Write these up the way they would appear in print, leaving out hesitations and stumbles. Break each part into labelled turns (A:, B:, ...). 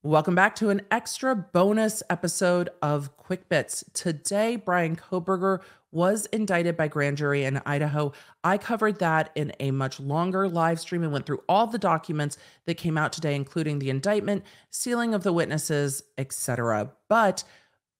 A: Welcome back to an extra bonus episode of Quick Bits. Today, Bryan Kohberger was indicted by grand jury in Idaho. I covered that in a much longer live stream and went through all the documents that came out today, including the indictment, sealing of the witnesses, etc. But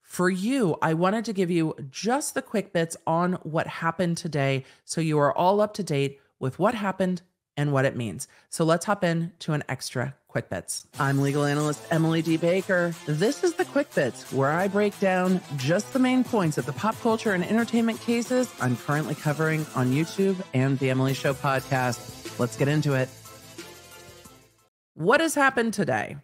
A: for you, I wanted to give you just the quick bits on what happened today so you are all up to date with what happened and what it means. So let's hop in to an extra Quick Bits. I'm legal analyst Emily D. Baker. This is the Quick Bits, where I break down just the main points of the pop culture and entertainment cases I'm currently covering on YouTube and the Emily Show podcast. Let's get into it. What has happened today?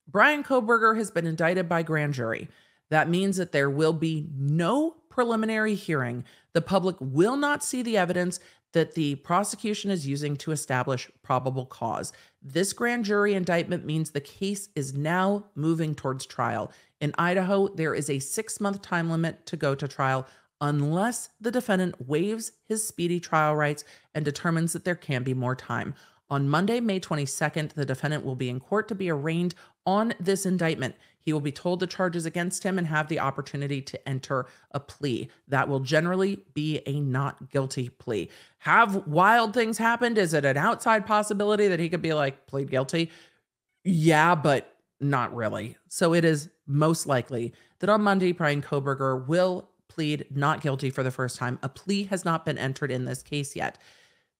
A: Bryan Kohberger has been indicted by grand jury. That means that there will be no preliminary hearing. The public will not see the evidence that the prosecution is using to establish probable cause. This grand jury indictment means the case is now moving towards trial. In Idaho, there is a 6-month time limit to go to trial unless the defendant waives his speedy trial rights and determines that there can be more time. On Monday, May 22nd, the defendant will be in court to be arraigned on this indictment. He will be told the charges against him and have the opportunity to enter a plea. That will generally be a not guilty plea. Have wild things happened? Is it an outside possibility that he could be like, plead guilty? Yeah, but not really. So it is most likely that on Monday, Bryan Kohberger will plead not guilty for the first time. A plea has not been entered in this case yet.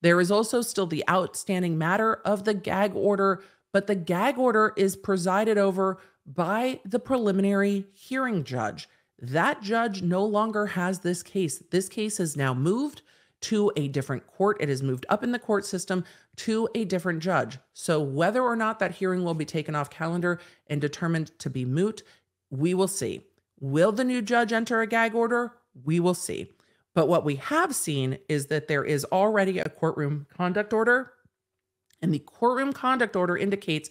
A: There is also still the outstanding matter of the gag order, but the gag order is presided over by the preliminary hearing judge. That judge no longer has this case. This case has now moved to a different court. It has moved up in the court system to a different judge. So whether or not that hearing will be taken off calendar and determined to be moot, we will see. Will the new judge enter a gag order? We will see. But what we have seen is that there is already a courtroom conduct order, and the courtroom conduct order indicates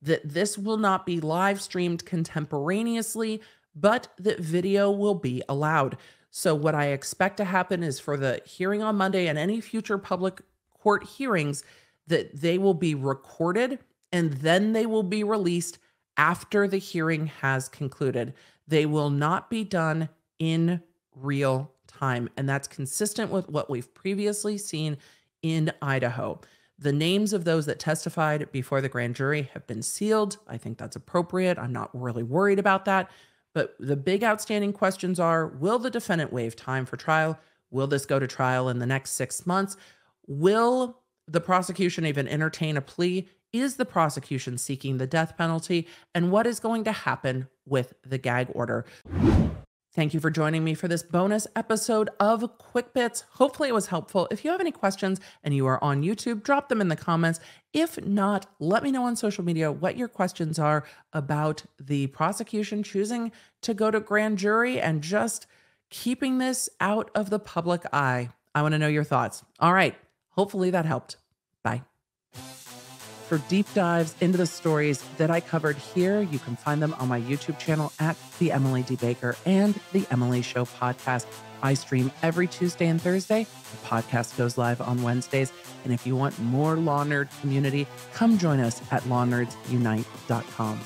A: that this will not be live streamed contemporaneously, but that video will be allowed. So what I expect to happen is for the hearing on Monday and any future public court hearings, that they will be recorded and then they will be released after the hearing has concluded. They will not be done in real time. And that's consistent with what we've previously seen in Idaho. The names of those that testified before the grand jury have been sealed. I think that's appropriate. I'm not really worried about that. But the big outstanding questions are, will the defendant waive time for trial? Will this go to trial in the next 6 months? Will the prosecution even entertain a plea? Is the prosecution seeking the death penalty? And what is going to happen with the gag order? Thank you for joining me for this bonus episode of Quick Bits. Hopefully it was helpful. If you have any questions and you are on YouTube, drop them in the comments. If not, let me know on social media what your questions are about the prosecution choosing to go to grand jury and just keeping this out of the public eye. I want to know your thoughts. All right. Hopefully that helped. Bye. For deep dives into the stories that I covered here, you can find them on my YouTube channel at The Emily D. Baker and The Emily Show podcast. I stream every Tuesday and Thursday. The podcast goes live on Wednesdays. And if you want more Law Nerd community, come join us at lawnerdsunite.com.